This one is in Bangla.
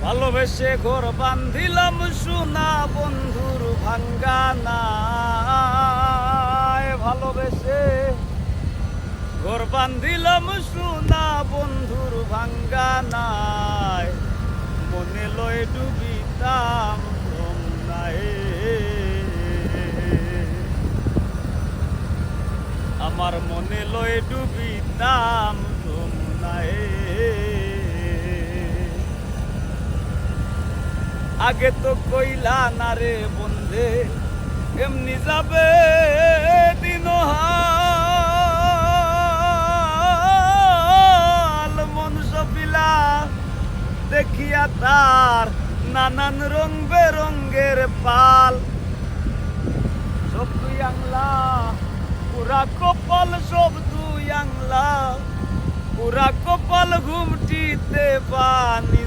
ভালোবেসে ঘর বান্ধিলাম সোনা বন্ধুর ভাঙ্গা নাই, ভালোবেসে ঘর বান্ধিলাম সোনা বন্ধুর ভাঙ্গা নাই, মনে লয় ডুবিতাম যমুনায়, আমার মনে লয় ডুবিতাম যমুনায়। আগে তো কইলা না রে বন্ধে এমনি যাবে দিনহাল, মন সপিলা দেখিয়া তার নানান রং বেরঙ্গের পাল, সব তুই আংলা পুরা কপাল, সব তুই আংলা পুরা কপাল, ঘুমটিতে পানি